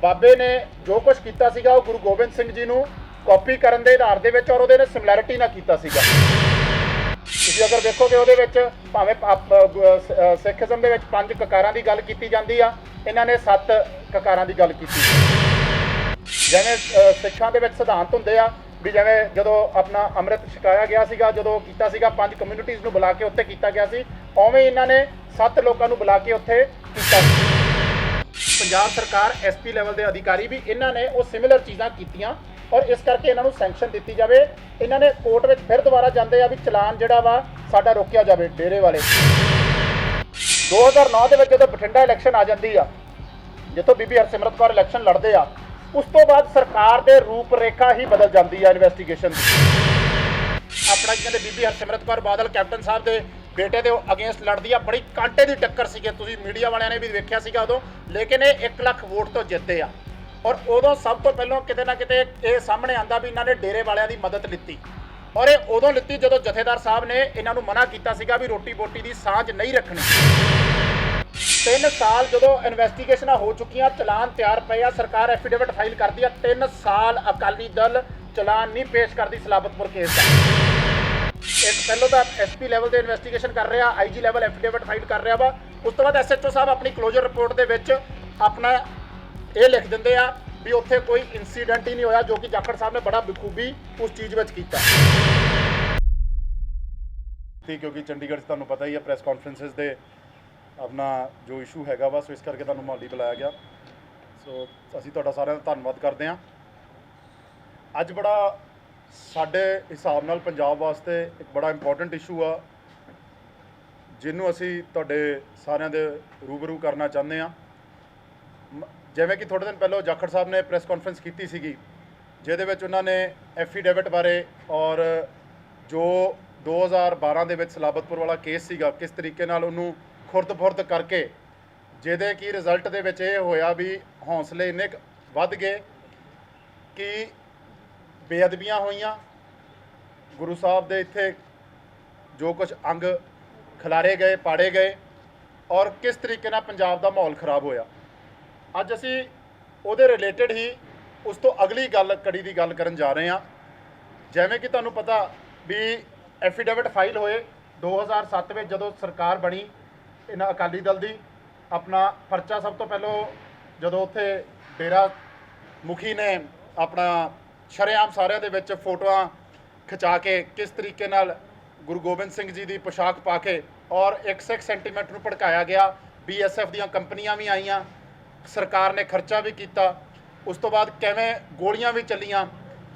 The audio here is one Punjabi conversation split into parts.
ਬਾਬੇ ਨੇ ਜੋ ਕੁਝ ਕੀਤਾ ਸੀਗਾ ਉਹ ਗੁਰੂ ਗੋਬਿੰਦ ਸਿੰਘ ਜੀ ਨੂੰ ਕਾਪੀ ਕਰਨ ਦੇ ਆਧਾਰ ਦੇ ਵਿੱਚ ਔਰ ਉਹਦੇ ਨਾਲ ਸਿਮਿਲੈਰਿਟੀ ਨਾਲ ਕੀਤਾ ਸੀਗਾ। ਤੁਸੀਂ ਅਗਰ ਦੇਖੋਗੇ ਉਹਦੇ ਵਿੱਚ ਭਾਵੇਂ ਸਿੱਖੀਜ਼ਮ ਦੇ ਵਿੱਚ 5 ਕਕਾਰਾਂ ਦੀ ਗੱਲ ਕੀਤੀ ਜਾਂਦੀ ਆ, ਇਹਨਾਂ ਨੇ 7 ਕਕਾਰਾਂ ਦੀ ਗੱਲ ਕੀਤੀ। ਜਿਵੇਂ ਸਿੱਖਾਂ ਦੇ ਵਿੱਚ ਸਿਧਾਂਤ ਹੁੰਦੇ ਆ ਵੀ ਜਿਵੇਂ ਜਦੋਂ ਆਪਣਾ ਅੰਮ੍ਰਿਤ ਛਕਾਇਆ ਗਿਆ ਸੀਗਾ, ਜਦੋਂ ਕੀਤਾ ਸੀਗਾ 5 ਕਮਿਊਨਿਟੀਜ਼ ਨੂੰ ਬੁਲਾ ਕੇ ਉੱਥੇ ਕੀਤਾ ਗਿਆ ਸੀ, ਉਵੇਂ ਇਹਨਾਂ ਨੇ 7 ਲੋਕਾਂ ਨੂੰ ਬੁਲਾ ਕੇ ਉੱਥੇ ਕੀਤਾ। ਪੰਜਾਬ ਸਰਕਾਰ ਐਸਪੀ ਲੈਵਲ ਦੇ ਅਧਿਕਾਰੀ ਵੀ ਇਹਨਾਂ ਨੇ ਉਹ ਸਿਮਿਲਰ ਚੀਜ਼ਾਂ ਕੀਤੀਆਂ ਔਰ ਇਸ ਕਰਕੇ ਇਹਨਾਂ ਨੂੰ ਸੈਂਕਸ਼ਨ ਦਿੱਤੀ ਜਾਵੇ। ਇਹਨਾਂ ਨੇ ਕੋਰਟ ਵਿੱਚ ਫਿਰ ਦੁਬਾਰਾ ਜਾਂਦੇ ਆ ਵੀ ਚਲਾਨ ਜਿਹੜਾ ਵਾ ਸਾਡਾ ਰੋਕਿਆ ਜਾਵੇ ਡੇਰੇ ਵਾਲੇ। 2009 ਦੇ ਵਿੱਚ ਜਦੋਂ ਬਠਿੰਡਾ ਇਲੈਕਸ਼ਨ ਆ ਜਾਂਦੀ ਆ, ਜਿੱਥੋਂ ਬੀਬੀ ਹਰਸਿਮਰਤ ਕੌਰ ਇਲੈਕਸ਼ਨ ਲੜਦੇ ਆ, ਉਸ ਤੋਂ ਬਾਅਦ ਸਰਕਾਰ ਦੇ ਰੂਪ ਰੇਖਾ ਹੀ ਬਦਲ ਜਾਂਦੀ ਆ ਇਨਵੈਸਟੀਗੇਸ਼ਨ ਦੀ। ਆਪਣਾ ਕਹਿੰਦੇ ਬੀਬੀ ਹਰਸਿਮਰਤ ਕੌਰ ਬਾਦਲ ਕੈਪਟਨ ਸਾਹਿਬ ਦੇ ਬੇਟੇ ਦੇ ਅਗੇਂਸਟ ਲੜਦੀ ਆ, ਬੜੀ ਕਾਂਟੇ ਦੀ ਟੱਕਰ ਸੀਗੀ, ਤੁਸੀਂ ਮੀਡੀਆ ਵਾਲਿਆਂ ਨੇ ਵੀ ਵੇਖਿਆ ਸੀਗਾ ਉਦੋਂ, ਲੇਕਿਨ ਇਹ 1 ਲੱਖ ਵੋਟ ਤੋਂ ਜਿੱਤੇ ਆ। ਔਰ ਉਦੋਂ ਸਭ ਤੋਂ ਪਹਿਲਾਂ ਕਿਤੇ ਨਾ ਕਿਤੇ ਇਹ ਸਾਹਮਣੇ ਆਂਦਾ ਵੀ ਇਹਨਾਂ ਨੇ ਡੇਰੇ ਵਾਲਿਆਂ ਦੀ ਮਦਦ ਲਿੱਤੀ ਔਰ ਇਹ ਉਦੋਂ ਲਿੱਤੀ ਜਦੋਂ ਜਥੇਦਾਰ ਸਾਹਿਬ ਨੇ ਇਹਨਾਂ ਨੂੰ ਮਨਾ ਕੀਤਾ ਸੀਗਾ ਵੀ ਰੋਟੀ ਬੋਟੀ ਦੀ ਸਾਂਝ ਨਹੀਂ ਰੱਖਣੀ। 3 ਸਾਲ ਜਦੋਂ ਇਨਵੈਸਟੀਗੇਸ਼ਨਾਂ ਹੋ ਚੁੱਕੀਆਂ, ਚਲਾਨ ਤਿਆਰ ਪਏ ਆ, ਸਰਕਾਰ ਐਫੀਡੇਵਿਟ ਫਾਈਲ ਕਰਦੀ ਆ, 3 ਸਾਲ ਅਕਾਲੀ ਦਲ ਚਲਾਨ ਨਹੀਂ ਪੇਸ਼ ਕਰਦੀ ਸਲਾਬਤਪੁਰ ਕੇਸ ਦਾ। ਇੱਕ ਪਹਿਲੋਂ ਤਾਂ ਐਸਪੀ ਲੈਵਲ ਦੇ ਇਨਵੈਸਟੀਗੇਸ਼ਨ ਕਰ ਰਿਹਾ, ਆਈਜੀ ਲੈਵਲ ਐਫੀਡੇਵਿਟ ਫਾਈਲ ਕਰ ਰਿਹਾ ਵਾ, ਉਸ ਤੋਂ ਬਾਅਦ ਐਸਐਚਓ ਸਾਹਿਬ ਆਪਣੀ ਕਲੋਜ਼ਰ ਰਿਪੋਰਟ ਦੇ ਵਿੱਚ ਆਪਣਾ ਇਹ ਲਿਖ ਦਿੰਦੇ ਆ ਵੀ ਉੱਥੇ ਕੋਈ ਇਨਸੀਡੈਂਟ ਹੀ ਨਹੀਂ ਹੋਇਆ, ਜੋ ਕਿ ਜਾਖੜ ਸਾਹਿਬ ਨੇ ਬੜਾ ਬਖੂਬੀ ਉਸ ਚੀਜ਼ ਵਿੱਚ ਕੀਤਾ। ਕਿਉਂਕਿ ਚੰਡੀਗੜ੍ਹ 'ਚ ਤੁਹਾਨੂੰ ਪਤਾ ਹੀ ਹੈ ਪ੍ਰੈਸ ਕਾਨਫਰੰਸਿਸ ਦੇ ਆਪਣਾ ਜੋ ਇਸ਼ੂ ਹੈਗਾ ਵਾ, ਸੋ ਇਸ ਕਰਕੇ ਤੁਹਾਨੂੰ ਮੌਲੀ ਬੁਲਾਇਆ ਗਿਆ। ਸੋ ਅਸੀਂ ਤੁਹਾਡਾ ਸਾਰਿਆਂ ਦਾ ਧੰਨਵਾਦ ਕਰਦੇ ਹਾਂ। ਅੱਜ ਬੜਾ ਸਾਡੇ ਹਿਸਾਬ ਨਾਲ ਪੰਜਾਬ ਵਾਸਤੇ ਇੱਕ ਬੜਾ ਇੰਪੋਰਟੈਂਟ ਇਸ਼ੂ ਆ, ਜਿਹਨੂੰ ਅਸੀਂ ਤੁਹਾਡੇ ਸਾਰਿਆਂ ਦੇ ਰੂਬਰੂ ਕਰਨਾ ਚਾਹੁੰਦੇ ਹਾਂ। ਜਿਵੇਂ ਕਿ ਥੋੜ੍ਹੇ ਦਿਨ ਪਹਿਲਾਂ ਜਾਖੜ ਸਾਹਿਬ ਨੇ ਪ੍ਰੈਸ ਕਾਨਫਰੰਸ ਕੀਤੀ ਸੀਗੀ, ਜਿਹਦੇ ਵਿੱਚ ਉਹਨਾਂ ਨੇ ਐਫੀਡੇਵਿਟ ਬਾਰੇ ਔਰ ਜੋ 2012 ਦੇ ਵਿੱਚ ਸਲਾਬਤਪੁਰ ਵਾਲਾ ਕੇਸ ਸੀਗਾ, ਕਿਸ ਤਰੀਕੇ ਨਾਲ ਉਹਨੂੰ ਖੁਰਦ-ਫੁਰਦ ਕਰਕੇ, ਜਿਹਦੇ ਕੀ ਰਿਜ਼ਲਟ ਦੇ ਵਿੱਚ ਇਹ ਹੋਇਆ ਵੀ ਹੌਸਲੇ ਇੰਨੇ ਵੱਧ ਗਏ ਕਿ ਬੇਅਦਬੀਆਂ ਹੋਈਆਂ, ਗੁਰੂ ਸਾਹਿਬ ਦੇ ਇੱਥੇ ਜੋ ਕੁਝ ਅੰਗ ਖਿਲਾਰੇ ਗਏ, ਪਾੜੇ ਗਏ ਔਰ ਕਿਸ ਤਰੀਕੇ ਨਾਲ ਪੰਜਾਬ ਦਾ ਮਾਹੌਲ ਖਰਾਬ ਹੋਇਆ। ਅੱਜ ਅਸੀਂ ਉਹਦੇ ਰਿਲੇਟਡ ਹੀ ਉਸ ਤੋਂ ਅਗਲੀ ਕੜੀ ਦੀ ਗੱਲ ਕਰਨ ਜਾ ਰਹੇ ਹਾਂ। ਜਿਵੇਂ ਕਿ ਤੁਹਾਨੂੰ ਪਤਾ ਵੀ ਐਫੀਡੇਵਿਟ ਫਾਈਲ ਹੋਏ 2007 ਵਿੱਚ ਜਦੋਂ ਸਰਕਾਰ ਬਣੀ ਇਹਨਾਂ ਅਕਾਲੀ ਦਲ ਦੀ, ਆਪਣਾ ਪਰਚਾ ਸਭ ਤੋਂ ਪਹਿਲਾਂ ਜਦੋਂ ਉੱਥੇ ਡੇਰਾ ਮੁਖੀ ਨੇ ਆਪਣਾ ਸ਼ਰੇਆਮ ਸਾਰਿਆਂ ਦੇ ਵਿੱਚ ਫੋਟੋਆਂ ਖਿਚਾ ਕੇ ਕਿਸ ਤਰੀਕੇ ਨਾਲ ਗੁਰੂ ਗੋਬਿੰਦ ਸਿੰਘ ਜੀ ਦੀ ਪੋਸ਼ਾਕ ਪਾ ਕੇ ਔਰ ਇੱਕ ਸਿੱਖ ਸੈਂਟੀਮੈਂਟ ਨੂੰ ਭੜਕਾਇਆ ਗਿਆ। BSF ਦੀਆਂ ਕੰਪਨੀਆਂ ਵੀ ਆਈਆਂ, ਸਰਕਾਰ ਨੇ ਖਰਚਾ ਵੀ ਕੀਤਾ, ਉਸ ਤੋਂ ਬਾਅਦ ਕਿਵੇਂ ਗੋਲੀਆਂ ਵੀ ਚੱਲੀਆਂ,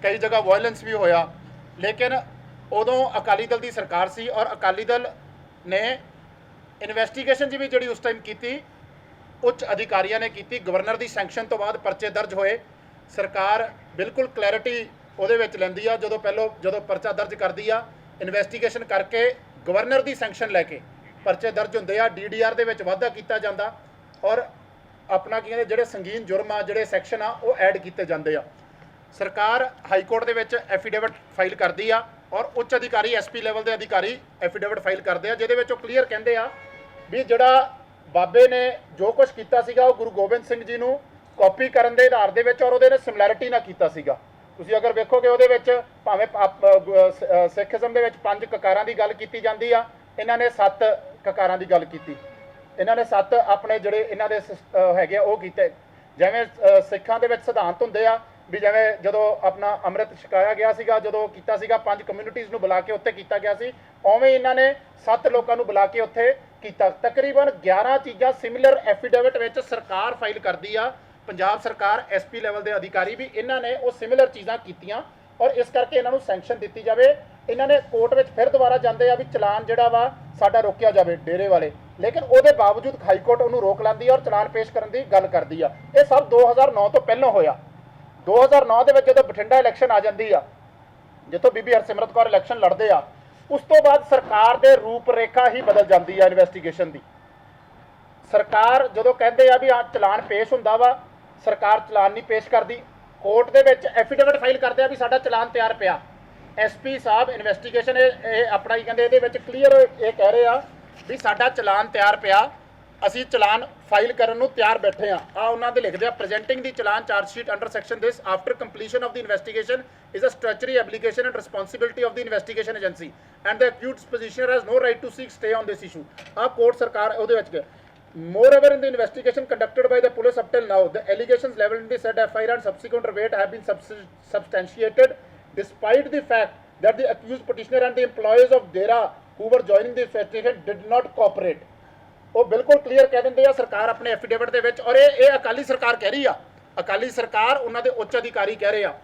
ਕਈ ਜਗ੍ਹਾ ਵਾਇਲੈਂਸ ਵੀ ਹੋਇਆ। ਲੇਕਿਨ ਉਦੋਂ ਅਕਾਲੀ ਦਲ ਦੀ ਸਰਕਾਰ ਸੀ ਔਰ ਅਕਾਲੀ ਦਲ ਨੇ ਇਨਵੈਸਟੀਗੇਸ਼ਨ ਜੀ ਵੀ ਜਿਹੜੀ ਉਸ ਟਾਈਮ ਕੀਤੀ, ਉੱਚ ਅਧਿਕਾਰੀਆਂ ਨੇ ਕੀਤੀ। ਗਵਰਨਰ ਦੀ ਸੈਂਕਸ਼ਨ ਤੋਂ ਬਾਅਦ ਪਰਚੇ ਦਰਜ ਹੋਏ। ਸਰਕਾਰ ਬਿਲਕੁਲ ਕਲੈਰਿਟੀ ਉਹਦੇ ਵਿੱਚ ਲੈਂਦੀ ਆ, ਜਦੋਂ ਪਰਚਾ ਦਰਜ ਕਰਦੀ ਆ, ਇਨਵੈਸਟੀਗੇਸ਼ਨ ਕਰਕੇ ਗਵਰਨਰ ਦੀ ਸੈਂਕਸ਼ਨ ਲੈ ਕੇ ਪਰਚੇ ਦਰਜ ਹੁੰਦੇ ਆ। DDR ਦੇ ਵਿੱਚ ਵਾਧਾ ਕੀਤਾ ਜਾਂਦਾ ਔਰ ਆਪਣਾ ਕੀ ਕਹਿੰਦੇ ਜਿਹੜੇ ਸੰਗੀਨ ਜੁਰਮ ਆ, ਜਿਹੜੇ ਸੈਕਸ਼ਨ ਆ, ਉਹ ਐਡ ਕੀਤੇ ਜਾਂਦੇ ਆ। ਸਰਕਾਰ ਹਾਈ ਕੋਰਟ ਦੇ ਵਿੱਚ ਐਫੀਡੇਵਿਟ ਫਾਈਲ ਕਰਦੀ ਆ ਔਰ ਉੱਚ ਅਧਿਕਾਰੀ ਐਸਪੀ ਲੈਵਲ ਦੇ ਅਧਿਕਾਰੀ ਐਫੀਡੇਵਿਟ ਫਾਈਲ ਕਰਦੇ ਆ, ਜਿਹਦੇ ਵਿੱਚ ਉਹ ਕਲੀਅਰ ਕਹਿੰਦੇ ਆ ਵੀ ਜਿਹੜਾ ਬਾਬੇ ਨੇ ਜੋ ਕੁਝ ਕੀਤਾ ਸੀਗਾ ਉਹ ਗੁਰੂ ਗੋਬਿੰਦ ਸਿੰਘ ਜੀ ਨੂੰ ਕਾਪੀ ਕਰਨ ਦੇ ਆਧਾਰ ਦੇ ਵਿੱਚ ਔਰ ਉਹਦੇ ਨਾਲ ਸਿਮਿਲੈਰਿਟੀ ਨਾਲ ਕੀਤਾ ਸੀਗਾ। ਤੁਸੀਂ ਅਗਰ ਵੇਖੋਗੇ ਉਹਦੇ ਵਿੱਚ ਭਾਵੇਂ ਸਿੱਖੀਜ਼ਮ ਦੇ ਵਿੱਚ 5 ਕਕਾਰਾਂ ਦੀ ਗੱਲ ਕੀਤੀ ਜਾਂਦੀ ਆ, ਇਹਨਾਂ ਨੇ 7 ਕਕਾਰਾਂ ਦੀ ਗੱਲ ਕੀਤੀ। ਇਹਨਾਂ ਨੇ 7 ਆਪਣੇ ਜਿਹੜੇ ਇਹਨਾਂ ਦੇ ਹੈਗੇ ਉਹ ਕੀਤੇ। ਜਿਵੇਂ ਸਿੱਖਾਂ ਦੇ ਵਿੱਚ ਸਿਧਾਂਤ ਹੁੰਦੇ ਆ ਵੀ ਜਿਵੇਂ ਜਦੋਂ ਆਪਣਾ ਅੰਮ੍ਰਿਤ ਛਕਾਇਆ ਗਿਆ ਸੀਗਾ, ਜਦੋਂ ਕੀਤਾ ਸੀਗਾ 5 ਕਮਿਊਨਿਟੀਜ਼ ਨੂੰ ਬੁਲਾ ਕੇ ਉੱਥੇ ਕੀਤਾ ਗਿਆ ਸੀ, ਉਵੇਂ ਇਹਨਾਂ ਨੇ 7 ਲੋਕਾਂ ਨੂੰ ਬੁਲਾ ਕੇ ਉੱਥੇ ਕੀਤਾ। ਤਕਰੀਬਨ 11 ਚੀਜ਼ਾਂ ਸਿਮਿਲਰ ਐਫੀਡੇਵਿਟ ਵਿੱਚ ਸਰਕਾਰ ਫਾਈਲ ਕਰਦੀ ਆ। ਪੰਜਾਬ ਸਰਕਾਰ ਐਸਪੀ ਲੈਵਲ ਦੇ ਅਧਿਕਾਰੀ ਵੀ ਇਹਨਾਂ ਨੇ ਉਹ ਸਿਮਿਲਰ ਚੀਜ਼ਾਂ ਕੀਤੀਆਂ ਔਰ ਇਸ ਕਰਕੇ ਇਹਨਾਂ ਨੂੰ ਸੈਂਕਸ਼ਨ ਦਿੱਤੀ ਜਾਵੇ। ਇਹਨਾਂ ਨੇ ਕੋਰਟ ਵਿੱਚ ਫਿਰ ਦੁਬਾਰਾ ਜਾਂਦੇ ਆ ਵੀ ਚਲਾਨ ਜਿਹੜਾ ਵਾ ਸਾਡਾ ਰੋਕਿਆ ਜਾਵੇ ਡੇਰੇ ਵਾਲੇ, ਲੇਕਿਨ ਉਹਦੇ ਬਾਵਜੂਦ ਹਾਈ ਕੋਰਟ ਉਹਨੂੰ ਰੋਕ ਲੈਂਦੀ ਔਰ ਚਲਾਨ ਪੇਸ਼ ਕਰਨ ਦੀ ਗੱਲ ਕਰਦੀ ਆ। ਇਹ ਸਭ 2009 ਤੋਂ ਪਹਿਲਾਂ ਹੋਇਆ। 2009 ਦੇ ਵਿੱਚ ਜਦੋਂ ਬਠਿੰਡਾ ਇਲੈਕਸ਼ਨ ਆ ਜਾਂਦੀ ਆ, ਜਿੱਥੋਂ ਬੀਬੀ ਹਰਸਿਮਰਤ ਕੌਰ ਇਲੈਕਸ਼ਨ ਲੜਦੇ ਆ, ਉਸ ਤੋਂ ਬਾਅਦ ਸਰਕਾਰ ਦੇ ਰੂਪ ਰੇਖਾ ਹੀ ਬਦਲ ਜਾਂਦੀ ਆ ਇਨਵੈਸਟੀਗੇਸ਼ਨ ਦੀ। ਸਰਕਾਰ ਜਦੋਂ ਕਹਿੰਦੇ ਆ ਵੀ ਆ ਚਲਾਨ ਪੇਸ਼ ਹੁੰਦਾ ਵਾ, ਸਰਕਾਰ ਚਲਾਨ ਨਹੀਂ ਪੇਸ਼ ਕਰਦੀ। ਕੋਰਟ ਦੇ ਵਿੱਚ ਐਫੀਡੇਵਿਟ ਫਾਈਲ ਕਰਦੇ ਆ ਵੀ ਸਾਡਾ ਚਲਾਨ ਤਿਆਰ ਪਿਆ। ਐਸਪੀ ਸਾਹਿਬ ਇਨਵੈਸਟੀਗੇਸ਼ਨ ਇਹ ਆਪਣਾ ਹੀ ਕਹਿੰਦੇ, ਇਹਦੇ ਵਿੱਚ ਕਲੀਅਰ ਇਹ ਕਹਿ ਰਹੇ ਆ ਵੀ ਸਾਡਾ ਚਲਾਨ ਤਿਆਰ ਪਿਆ ਅਸੀਂ ਚਲਾਨ ਫਾਈਲ ਕਰਨ ਨੂੰ ਤਿਆਰ ਬੈਠੇ ਆ ਉਹਨਾਂ ਦੇ ਲਿਖਦੇ ਆ ਪ੍ਰੈਜ਼ੈਂਟਿੰਗ ਦੀ challan charge sheet under section this after completion of the investigation is a statutory application and responsibility of the investigation agency and the accused petitioner has no right to seek stay on this issue court ਸਰਕਾਰ ਉਹਦੇ ਵਿੱਚ moreover in the investigation conducted by the police up till now the allegations leveled in the said FIR and subsequent verdict have been substantiated despite the fact that the accused petitioner and the employees of DERA who were joining the investigation did not cooperate ਉਹ ਬਿਲਕੁਲ ਕਲੀਅਰ ਕਹਿ ਦਿੰਦੇ ਆ ਸਰਕਾਰ ਆਪਣੇ ਐਫੀਡੇਵਿਟ ਦੇ ਵਿੱਚ ਔਰ ਇਹ ਅਕਾਲੀ ਸਰਕਾਰ ਕਹਿ ਰਹੀ ਆ ਅਕਾਲੀ ਸਰਕਾਰ ਉਹਨਾਂ ਦੇ ਉੱਚ ਅਧਿਕਾਰੀ ਕਹਿ ਰਹੇ ਆ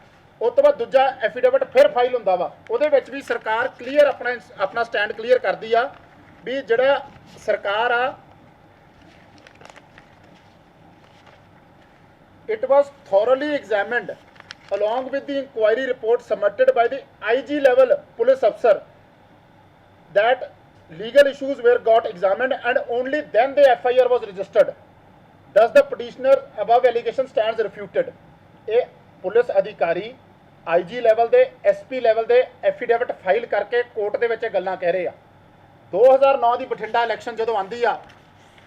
ਉਸ ਤੋਂ ਬਾਅਦ ਦੂਜਾ ਐਫੀਡੇਵਿਟ ਫਿਰ ਫਾਈਲ ਹੁੰਦਾ ਵਾ ਉਹਦੇ ਵਿੱਚ ਵੀ ਸਰਕਾਰ ਕਲੀਅਰ ਆਪਣਾ ਸਟੈਂਡ ਕਲੀਅਰ ਕਰਦੀ ਆ ਵੀ ਜਿਹੜਾ ਸਰਕਾਰ ਆ it was thoroughly examined along with the inquiry report submitted by the IG level police officer that legal issues were got examined and only then the FIR was registered. Thus the petitioner above allegation stands refuted. A police adhikari IG level ਦੇ SP level ਦੇ affidavit file ਕਰਕੇ ਕੋਰਟ ਦੇ ਵਿੱਚ ਇਹ ਗੱਲਾਂ ਕਹਿ ਰਹੇ ਆ 2009 ਦੀ ਬਠਿੰਡਾ ਇਲੈਕਸ਼ਨ ਜਦੋਂ ਆਂਦੀ ਆ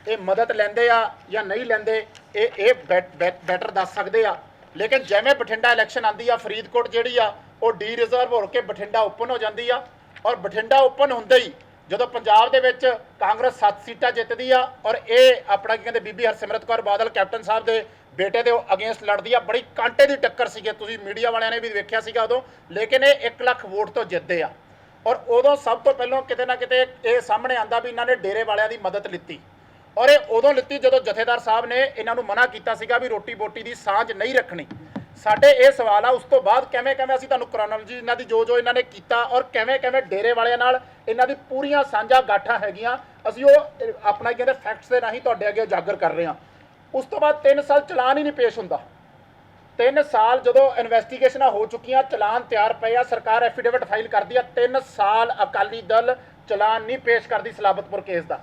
ਇਹ ਮਦਦ ਲੈਂਦੇ ਆ ਜਾਂ ਨਹੀਂ ਲੈਂਦੇ ਇਹ ਬੈਟਰ ਦੱਸ ਸਕਦੇ ਆ ਲੇਕਿਨ ਜਿਵੇਂ ਬਠਿੰਡਾ ਇਲੈਕਸ਼ਨ ਆਂਦੀ ਆ ਫਰੀਦਕੋਟ ਜਿਹੜੀ ਆ ਉਹ ਡੀ ਰਿਜ਼ਰਵ ਹੋ ਕੇ ਬਠਿੰਡਾ ਓਪਨ ਹੋ ਜਾਂਦੀ ਆ ਔਰ ਬਠਿੰਡਾ ਓਪਨ ਹੁੰਦੇ ਹੀ ਜਦੋਂ ਪੰਜਾਬ ਦੇ ਵਿੱਚ ਕਾਂਗਰਸ 7 ਸੀਟਾਂ ਜਿੱਤਦੀ ਆ ਔਰ ਇਹ ਆਪਣਾ ਕੀ ਕਹਿੰਦੇ ਬੀਬੀ ਹਰਸਿਮਰਤ ਕੌਰ ਬਾਦਲ ਕੈਪਟਨ ਸਾਹਿਬ ਦੇ ਬੇਟੇ ਦੇ ਅਗੇਂਸਟ ਲੜਦੀ ਆ ਬੜੀ ਕਾਂਟੇ ਦੀ ਟੱਕਰ ਸੀਗੀ ਤੁਸੀਂ ਮੀਡੀਆ ਵਾਲਿਆਂ ਨੇ ਵੀ ਵੇਖਿਆ ਸੀਗਾ ਉਦੋਂ ਲੇਕਿਨ ਇਹ 1 ਲੱਖ ਵੋਟ ਤੋਂ ਜਿੱਤਦੇ ਆ ਔਰ ਉਦੋਂ ਸਭ ਤੋਂ ਪਹਿਲਾਂ ਕਿਤੇ ਨਾ ਕਿਤੇ ਇਹ ਸਾਹਮਣੇ ਆਂਦਾ ਵੀ ਇਹਨਾਂ ਨੇ ਡੇਰੇ ਵਾਲਿਆਂ ਦੀ ਮਦਦ ਲਿੱਤੀ ਔਰ ਇਹ ਉਦੋਂ ਲਿੱਤੀ ਜਦੋਂ ਜਥੇਦਾਰ ਸਾਹਿਬ ਨੇ ਇਹਨਾਂ ਨੂੰ ਮਨਾ ਕੀਤਾ ਸੀਗਾ ਵੀ ਰੋਟੀ ਬੋਟੀ ਦੀ ਸਾਂਝ ਨਹੀਂ ਰੱਖਣੀ ਸਾਡੇ ਇਹ ਸਵਾਲ ਆ ਉਸ ਤੋਂ ਬਾਅਦ ਕਿਵੇਂ ਅਸੀਂ ਤੁਹਾਨੂੰ ਕ੍ਰੋਨੋਲੋਜੀ ਇਹਨਾਂ ਦੀ ਜੋ ਇਹਨਾਂ ਨੇ ਕੀਤਾ ਔਰ ਕਿਵੇਂ ਡੇਰੇ ਵਾਲਿਆਂ ਨਾਲ ਇਹਨਾਂ ਦੀ ਪੂਰੀਆਂ ਸਾਂਝਾ ਗਾਠਾਂ ਹੈਗੀਆਂ ਅਸੀਂ ਉਹ ਆਪਣਾ ਕਹਿੰਦੇ ਫੈਕਟਸ ਦੇ ਰਾਹੀਂ ਤੁਹਾਡੇ ਅੱਗੇ ਉਜਾਗਰ ਕਰ ਰਹੇ ਹਾਂ ਉਸ ਤੋਂ ਬਾਅਦ 3 ਸਾਲ ਚਲਾਨ ਹੀ ਨਹੀਂ ਪੇਸ਼ ਹੁੰਦਾ 3 ਸਾਲ ਜਦੋਂ ਇਨਵੈਸਟੀਗੇਸ਼ਨਾਂ ਹੋ ਚੁੱਕੀਆਂ ਚਲਾਨ ਤਿਆਰ ਪਏ ਆ ਸਰਕਾਰ ਐਫੀਡੇਵਿਟ ਫਾਈਲ ਕਰਦੀ ਆ 3 ਸਾਲ ਅਕਾਲੀ ਦਲ ਚਲਾਨ ਨਹੀਂ ਪੇਸ਼ ਕਰਦੀ ਸਲਾਬਤਪੁਰ ਕੇਸ ਦਾ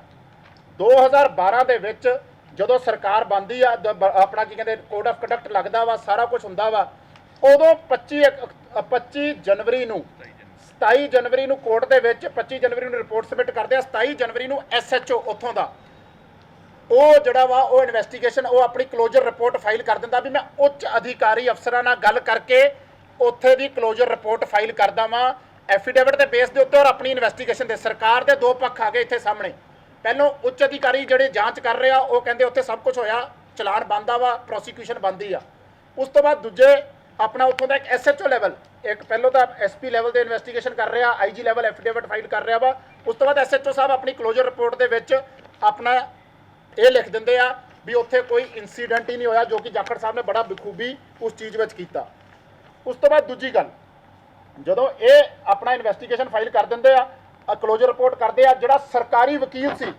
2012 ਦੇ ਵਿੱਚ ਜਦੋਂ ਸਰਕਾਰ ਬਣਦੀ ਆ ਆਪਣਾ ਕੀ ਕਹਿੰਦੇ ਕੋਡ ਆਫ ਕੰਡਕਟ ਲੱਗਦਾ ਵਾ ਸਾਰਾ ਕੁਝ ਹੁੰਦਾ ਵਾ ਉਦੋਂ 25 ਜਨਵਰੀ ਨੂੰ 27 ਜਨਵਰੀ ਨੂੰ ਕੋਰਟ ਦੇ ਵਿੱਚ 25 ਜਨਵਰੀ ਨੂੰ ਰਿਪੋਰਟ ਸਬਮਿਟ ਕਰਦੇ ਆ 27 ਜਨਵਰੀ ਨੂੰ SHO ਉੱਥੋਂ ਦਾ ਉਹ ਜਿਹੜਾ ਵਾ ਉਹ ਇਨਵੈਸਟੀਗੇਸ਼ਨ ਉਹ ਆਪਣੀ ਕਲੋਜ਼ਰ ਰਿਪੋਰਟ ਫਾਈਲ ਕਰ ਦਿੰਦਾ ਵੀ ਮੈਂ ਉੱਚ ਅਧਿਕਾਰੀ ਅਫਸਰਾਂ ਨਾਲ ਗੱਲ ਕਰਕੇ ਉੱਥੇ ਦੀ ਕਲੋਜ਼ਰ ਰਿਪੋਰਟ ਫਾਈਲ ਕਰਦਾ ਵਾਂ ਐਫੀਡੇਵਿਟ ਦੇ ਬੇਸ ਦੇ ਉੱਤੇ ਔਰ ਆਪਣੀ ਇਨਵੈਸਟੀਗੇਸ਼ਨ ਦੇ ਸਰਕਾਰ ਦੇ ਦੋ ਪੱਖ ਆ ਗਏ ਇੱਥੇ ਸਾਹਮਣੇ ਪਹਿਲੋਂ ਉੱਚ ਅਧਿਕਾਰੀ ਜਿਹੜੇ ਜਾਂਚ ਕਰ ਰਹੇ ਆ ਉਹ ਕਹਿੰਦੇ ਉੱਥੇ ਸਭ ਕੁਝ ਹੋਇਆ ਚਲਾਨ ਬਣਦਾ ਵਾ ਪ੍ਰੋਸੀਕਿਊਸ਼ਨ ਬਣਦੀ ਆ ਉਸ ਤੋਂ ਬਾਅਦ ਦੂਜੇ ਆਪਣਾ ਉੱਥੋਂ ਦਾ ਇੱਕ SHO ਲੈਵਲ ਇੱਕ ਪਹਿਲੋਂ ਤਾਂ SP ਲੈਵਲ ਦੇ ਇਨਵੈਸਟੀਗੇਸ਼ਨ ਕਰ ਰਿਹਾ IG ਲੈਵਲ ਐਫੀਡੇਵਿਟ ਫਾਈਲ ਕਰ ਰਿਹਾ ਵਾ ਉਸ ਤੋਂ ਬਾਅਦ SHO ਸਾਹਿਬ ਆਪਣੀ ਕਲੋਜ਼ਰ ਰਿਪੋਰਟ ਦੇ ਵਿੱਚ ਆਪਣਾ ਇਹ ਲਿਖ ਦਿੰਦੇ ਆ ਵੀ ਉੱਥੇ ਕੋਈ ਇਨਸੀਡੈਂਟ ਹੀ ਨਹੀਂ ਹੋਇਆ ਜੋ ਕਿ ਜਾਖੜ ਸਾਹਿਬ ਨੇ ਬੜਾ ਬਖੂਬੀ ਉਸ ਚੀਜ਼ ਵਿੱਚ ਕੀਤਾ ਉਸ ਤੋਂ ਬਾਅਦ ਦੂਜੀ ਗੱਲ ਜਦੋਂ ਇਹ ਆਪਣਾ ਇਨਵੈਸਟੀਗੇਸ਼ਨ ਫਾਈਲ ਕਰ ਦਿੰਦੇ ਆ ਕਲੋਜ਼ਰ ਰਿਪੋਰਟ ਕਰਦੇ ਆ ਜਿਹੜਾ ਸਰਕਾਰੀ ਵਕੀਲ ਸੀ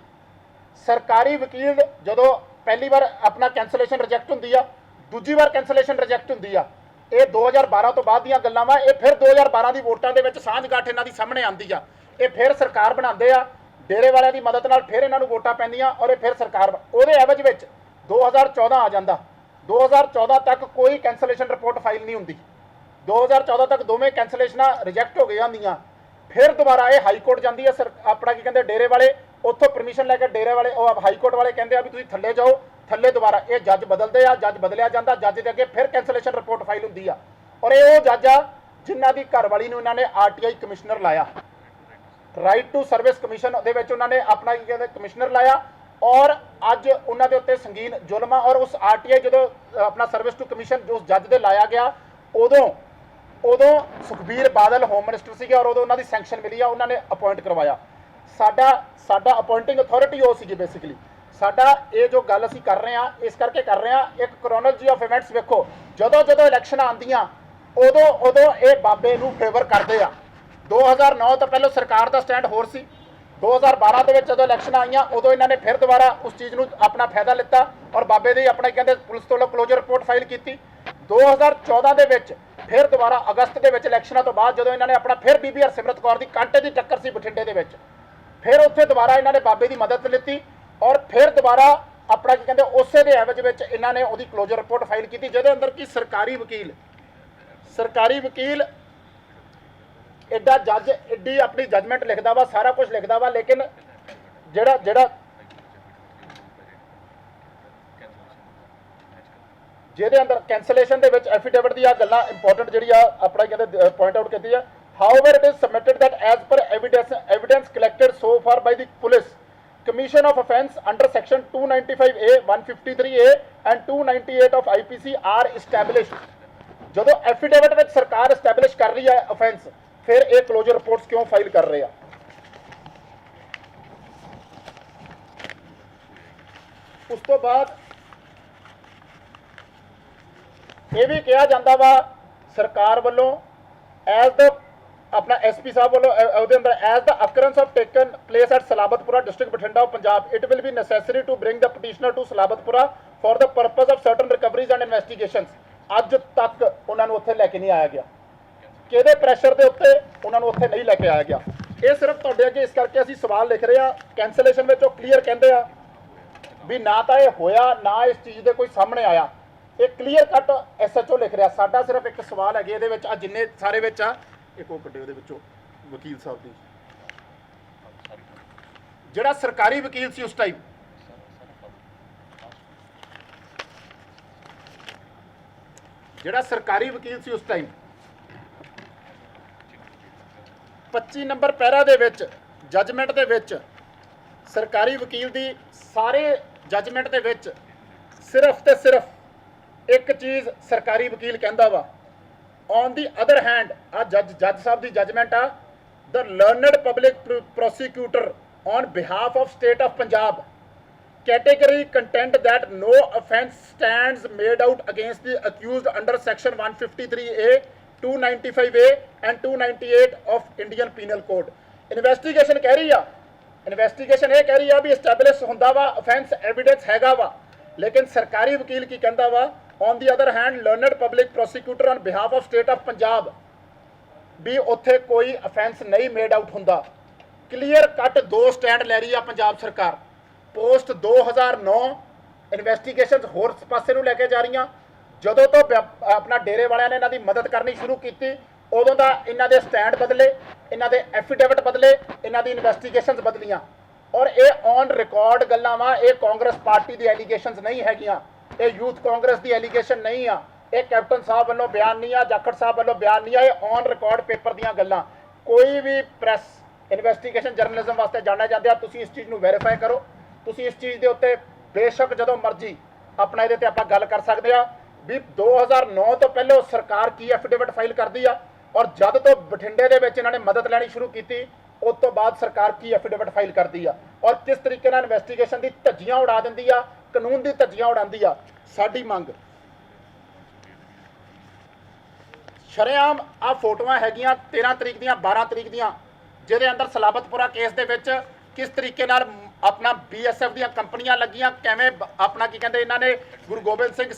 ਸਰਕਾਰੀ ਵਕੀਲ ਜਦੋਂ ਪਹਿਲੀ ਵਾਰ ਆਪਣਾ ਕੈਂਸਲੇਸ਼ਨ ਰਿਜੈਕਟ ਹੁੰਦੀ ਆ ਦੂਜੀ ਵਾਰ ਕੈਂਸਲੇਸ਼ਨ ਰਿਜੈਕਟ ਹੁੰਦੀ ਆ ਇਹ 2012 ਤੋਂ ਬਾਅਦ ਦੀਆਂ ਗੱਲਾਂ ਵਾ ਇਹ ਫਿਰ 2012 ਦੀ ਵੋਟਾਂ ਦੇ ਵਿੱਚ ਸਾਂਝਗਾਠ ਇਹਨਾਂ ਦੀ ਸਾਹਮਣੇ ਆਉਂਦੀ ਆ ਇਹ ਫਿਰ ਸਰਕਾਰ ਬਣਾਉਂਦੇ ਆ ਡੇਰੇ ਵਾਲਿਆਂ ਦੀ ਮਦਦ ਨਾਲ ਫਿਰ ਇਹਨਾਂ ਨੂੰ ਵੋਟਾਂ ਪੈਂਦੀਆਂ ਔਰ ਇਹ ਫਿਰ ਸਰਕਾਰ ਉਹਦੇ ਐਵਜ ਵਿੱਚ 2014 ਆ ਜਾਂਦਾ 2014 ਤੱਕ ਕੋਈ ਕੈਂਸਲੇਸ਼ਨ ਰਿਪੋਰਟ ਫਾਈਲ ਨਹੀਂ ਹੁੰਦੀ 2014 ਤੱਕ ਦੋਵੇਂ ਕੈਂਸਲੇਸ਼ਨਾਂ ਰਿਜੈਕਟ ਹੋ ਗਈਆਂ ਹੁੰਦੀਆਂ ਫਿਰ ਦੁਬਾਰਾ ਇਹ ਹਾਈ ਕੋਰਟ ਜਾਂਦੀ ਹੈ ਆਪਣਾ ਕੀ ਕਹਿੰਦੇ ਡੇਰੇ ਵਾਲੇ ਉੱਥੋਂ ਪਰਮਿਸ਼ਨ ਲੈ ਕੇ ਡੇਰੇ ਵਾਲੇ ਉਹ ਹਾਈ ਕੋਰਟ ਵਾਲੇ ਕਹਿੰਦੇ ਆ ਵੀ ਤੁਸੀਂ ਥੱਲੇ ਜਾਓ ਥੱਲੇ ਦੁਬਾਰਾ ਇਹ ਜੱਜ ਬਦਲਦੇ ਆ ਜੱਜ ਬਦਲਿਆ ਜਾਂਦਾ ਜੱਜ ਦੇ ਅੱਗੇ ਫਿਰ ਕੈਂਸਲੇਸ਼ਨ ਰਿਪੋਰਟ ਫਾਈਲ ਹੁੰਦੀ ਆ ਔਰ ਇਹ ਉਹ ਜੱਜ ਆ ਜਿਨ੍ਹਾਂ ਦੀ ਘਰਵਾਲੀ ਨੂੰ ਇਹਨਾਂ ਨੇ RTI ਕਮਿਸ਼ਨਰ ਲਾਇਆ ਰਾਈਟ ਟੂ ਸਰਵਿਸ ਕਮਿਸ਼ਨ ਦੇ ਵਿੱਚ ਉਹਨਾਂ ਨੇ ਆਪਣਾ ਕੀ ਕਹਿੰਦੇ ਕਮਿਸ਼ਨਰ ਲਾਇਆ ਔਰ ਅੱਜ ਉਹਨਾਂ ਦੇ ਉੱਤੇ ਸੰਗੀਨ ਜ਼ੁਲਮ ਆ ਔਰ ਉਸ RTI ਜਦੋਂ ਆਪਣਾ ਸਰਵਿਸ ਟੂ ਕਮਿਸ਼ਨ ਉਸ ਜੱਜ ਦੇ ਲਾਇਆ ਗਿਆ ਉਦੋਂ ਸੁਖਬੀਰ ਬਾਦਲ ਹੋਮ ਮਿਨਿਸਟਰ ਸੀਗੇ ਔਰ ਉਦੋਂ ਉਹਨਾਂ ਦੀ ਸੈਂਕਸ਼ਨ ਮਿਲੀ ਆ ਉਹਨਾਂ ਨੇ ਅਪਾਇੰਟ ਕਰਵਾਇਆ ਸਾਡਾ ਅਪਾਇੰਟਿੰਗ ਅਥਾਰਟੀ ਉਹ ਸੀਗੀ ਬੇਸਿਕਲੀ ਸਾਡਾ ਇਹ ਜੋ ਗੱਲ ਅਸੀਂ ਕਰ ਰਹੇ ਆ ਇਸ ਕਰਕੇ ਕਰ ਰਹੇ ਆ ਇੱਕ ਕ੍ਰੋਨੋਲੋਜੀ ਆਫ ਇਵੈਂਟਸ ਵੇਖੋ ਜਦੋਂ ਇਲੈਕਸ਼ਨ ਆਉਂਦੀਆਂ ਉਦੋਂ ਇਹ ਬਾਬੇ ਨੂੰ ਫੇਵਰ ਕਰਦੇ ਆ 2009 ਤੋਂ ਪਹਿਲਾਂ ਸਰਕਾਰ ਦਾ ਸਟੈਂਡ ਹੋਰ ਸੀ 2012 ਦੇ ਵਿੱਚ ਜਦੋਂ ਇਲੈਕਸ਼ਨ ਆਈਆਂ ਉਦੋਂ ਇਹਨਾਂ ਨੇ ਫਿਰ ਦੁਬਾਰਾ ਉਸ ਚੀਜ਼ ਨੂੰ ਆਪਣਾ ਫਾਇਦਾ ਲਿੱਤਾ ਔਰ ਬਾਬੇ ਦੀ ਆਪਣਾ ਕਹਿੰਦੇ ਪੁਲਿਸ ਤੋਂ ਕਲੋਜ਼ਰ ਰਿਪੋਰਟ ਫਾਈਲ ਕੀਤੀ 2014 ਦੇ ਵਿੱਚ ਫਿਰ ਦੁਬਾਰਾ ਅਗਸਤ ਦੇ ਵਿੱਚ ਇਲੈਕਸ਼ਨਾਂ ਤੋਂ ਬਾਅਦ ਜਦੋਂ ਇਹਨਾਂ ਨੇ ਆਪਣਾ ਫਿਰ ਬੀਬੀ ਹਰਸਿਮਰਤ ਕੌਰ ਦੀ ਕਾਂਟੇ ਦੀ ਟੱਕਰ ਸੀ ਬਠਿੰਡੇ ਦੇ ਵਿੱਚ ਫਿਰ ਉੱਥੇ ਦੁਬਾਰਾ ਇਹਨਾਂ ਨੇ ਬਾਬੇ ਦੀ ਮਦਦ ਲਿੱਤੀ ਔਰ ਫਿਰ ਦੁਬਾਰਾ ਆਪਣਾ ਕੀ ਕਹਿੰਦੇ ਉਸੇ ਦੇ ਐਵਜ ਵਿੱਚ ਇਹਨਾਂ ਨੇ ਉਹਦੀ ਕਲੋਜ਼ਰ ਰਿਪੋਰਟ ਫਾਈਲ ਕੀਤੀ ਜਿਹਦੇ ਅੰਦਰ ਕੀ ਸਰਕਾਰੀ ਵਕੀਲ ਐਡਾ ਜੱਜ ਐਡੀ ਆਪਣੀ ਜਜਮੈਂਟ ਲਿਖਦਾ ਵਾ ਸਾਰਾ ਕੁਝ ਲਿਖਦਾ ਵਾ ਲੇਕਿਨ ਜਿਹੜਾ ਜਿਹਦੇ ਅੰਦਰ ਕੈਂਸਲੇਸ਼ਨ ਦੇ ਵਿੱਚ ਐਫੀਡੇਵਿਟ ਦੀ ਆ ਗੱਲਾਂ ਇੰਪੋਰਟੈਂਟ ਜਿਹੜੀ ਆ ਆਪਣਾ ਕਹਿੰਦੇ ਪੁਆਇੰਟ ਆਊਟ ਕੀਤੀ ਆ। However it is submitted that as per evidence collected so far by the police commission of offence under section 295A 153A and 298 of IPC are established। ਜਦੋਂ ਐਫੀਡੇਵਿਟ ਵਿੱਚ ਸਰਕਾਰ ਐਸਟੈਬਲਿਸ਼ ਕਰ ਰਹੀ ਹੈ ਅਫੈਂਸ, ਫਿਰ ਇਹ ਕਲੋਜ਼ਰ ਰਿਪੋਰਟਸ ਕਿਉਂ ਫਾਈਲ ਕਰ ਰਹੇ ਆ? ਉਸ ਤੋਂ ਬਾਅਦ ਇਹ ਵੀ ਕਿਹਾ ਜਾਂਦਾ ਵਾ ਸਰਕਾਰ ਵੱਲੋਂ ਐਜ਼ ਦ अपना SP साहब वालों as the occurrence of taken place at Salabatpura district Bathinda of Punjab it will be necessary to bring the petitioner to Salabatpura for the purpose of certain recoveries and investigations. अज तक उन्होंने उत्थे लैके नहीं आया गया, किहदे प्रैशर के उत्ते उन्होंने उत्थे नहीं लैके आया गया। ये सिर्फ तुहाडे अगे इस करके असीं सवाल लिख रहे हैं। कैंसलेशन में क्लीयर कहते हैं भी ना तो यह होया ना इस चीज़ के कोई सामने आया, ये क्लीयर कट SHO लिख रहा। साडा सिर्फ एक सवाल है ये जिन्ने सारे एक वो कटे वो वकील साहब की जिहड़ा सरकारी वकील सी उस टाइम जिहड़ा सरकारी वकील सी उस टाइम 25 नंबर पैरा दे विच जजमेंट दे विच सरकारी वकील दी सारे जजमेंट दे विच सिर्फ ते सिर्फ एक चीज़ सरकारी वकील कहंदा वा। On the other hand, जज साहब की जजमेंट आ the learned public prosecutor on behalf of state of Punjab category contend that no offence stands made out against the accused under section 153A 295A and 298 of Indian Penal Code। Investigation कह रही आ, इन्वेस्टिगेशन ये कह रही आ भी एस्टैबलिश होंदा वा offence एविडेंस हैगा वा, लेकिन सरकारी वकील की कहंदा वा on the other hand learned public prosecutor on behalf of state of Punjab भी उत्थे कोई offence नहीं made out होंदा। क्लीयर कट दो स्टैंड ले रही है पंजाब सरकार। पोस्ट 2009 इन्वेस्टिगेशन होर पासे नूं लैके जा रही, जदों तो अपना डेरे वालियां ने इन्हां दी मदद करनी शुरू की उदों दा इन्हां दे स्टैंड बदले, इन्हां दे एफिडेविट बदले, इन्हां दी इन्वेस्टिगेशनस बदलियां। और ये ऑन रिकॉर्ड गल्लां वा, ये कांग्रेस पार्टी दी एलीगेशनस नहीं हैगियां, ये यूथ कांग्रेस की एलीगेशन नहीं आ, ये कैप्टन साहब वालों बयान नहीं आ, जाखड़ साहब वालों बयान नहीं आ, ये ऑन रिकॉर्ड पेपर दीयां गल्लां। कोई भी प्रैस इन्वेस्टिगेशन जर्नलिज्म वास्ते जाना चाहते हैं, तुसीं इस चीज़ नूं वेरीफाई करो। तुसीं इस चीज़ के उत्ते बेशक जदों मर्जी अपना ये आपां गल कर सकते हैं भी 2009 तो पहले सरकार की एफिडेविट फाइल करती है और जद तो बठिंडे दे विच इन्हां ने मदद लैनी शुरू की उस तो बाद सरकार की एफिडेविट फाइल करती है और किस तरीके नाल इन्वेस्टिगेशन की धज्जियां उड़ा दिंदी आ, कानून की धज्जियां उड़ाती आ। साडी मंग शरेआम आ फोटोआं हैगियां 13 तरीक दियां 12 तरीक दियां जिहदे अंदर सलाबतपुरा केस दे विच किस तरीके नाल अपना BSF दियां कंपनियां लगियां, किवें अपना की कहंदे इन्हां ने गुरु गोबिंद सिंह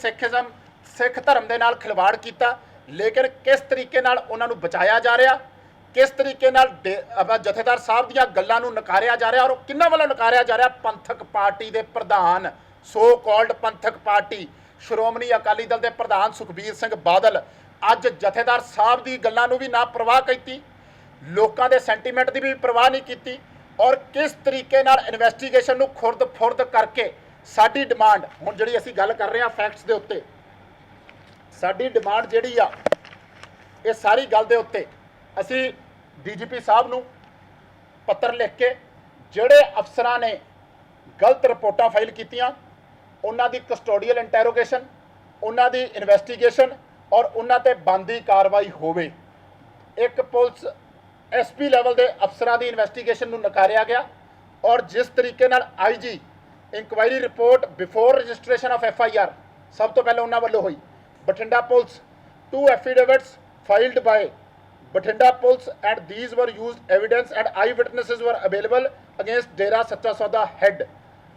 सिख धर्म दे नाल खिलवाड़ कीता, लेकिन किस तरीके नाल उन्हां नूं बचाया जा रहा, किस तरीके नाल जथेदार साहब दियां गल्लां नूं नकारिया जा रहा और किन्हां वालों नकारिया जा रहा? पंथक पार्टी दे प्रधान, सो कॉल्ड पंथक पार्टी श्रोमणी अकाली दल के प्रधान सुखबीर सिंह बादल अज जथेदार साहब की गल्लां नूं भी ना परवाह की, लोगों के सेंटीमेंट की भी परवाह नहीं की और किस तरीके नाल इन्वेस्टिगेशन नूं खुरद फुरद करके साडी डिमांड हुण जिहड़ी असीं गल कर रहे हैं फैक्ट्स के उत्ते, साडी डिमांड जिहड़ी आ ये सारी गल दे उत्ते असीं DGP साहब नूं पत्र लिख के जिहड़े अफसरां ने गलत रिपोर्टां फाइल कीतियां उन्हां दी कस्टोडीअल इंटैरोगेशन, उन्हां दी इन्वेस्टिगेशन और उन्हां ते बनदी कार्रवाई होवे। एक पुलिस SP लैवल के अफसरां दी इन्वेस्टिगेशन नूं नकारिया गया और जिस तरीके नाल IG inquiry report before registration of FIR सब तो पहले उन्हां वल्लों हुई। Bathinda police 2 affidavits filed by Bathinda Police and these were used evidence and eyewitnesses were available against Dera Sacha Sauda head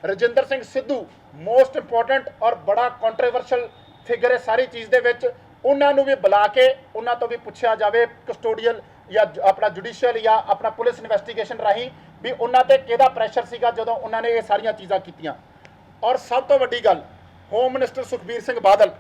Rajinder Singh Sidhu, most important और बड़ा controversial figure है सारी चीज़ दे विच। उन्होंने भी बुला के उन्होंने तो भी पूछा जाए कस्टोडियल या अपना जुडिशियल या अपना पुलिस इन्वेस्टिगेशन राही भी उन्होंने किहदा प्रैशर सीगा जदों उन्होंने ये सारियां चीज़ां कीतियां। और सब तो वड्डी गल होम मिनिस्टर सुखबीर सिंह बादल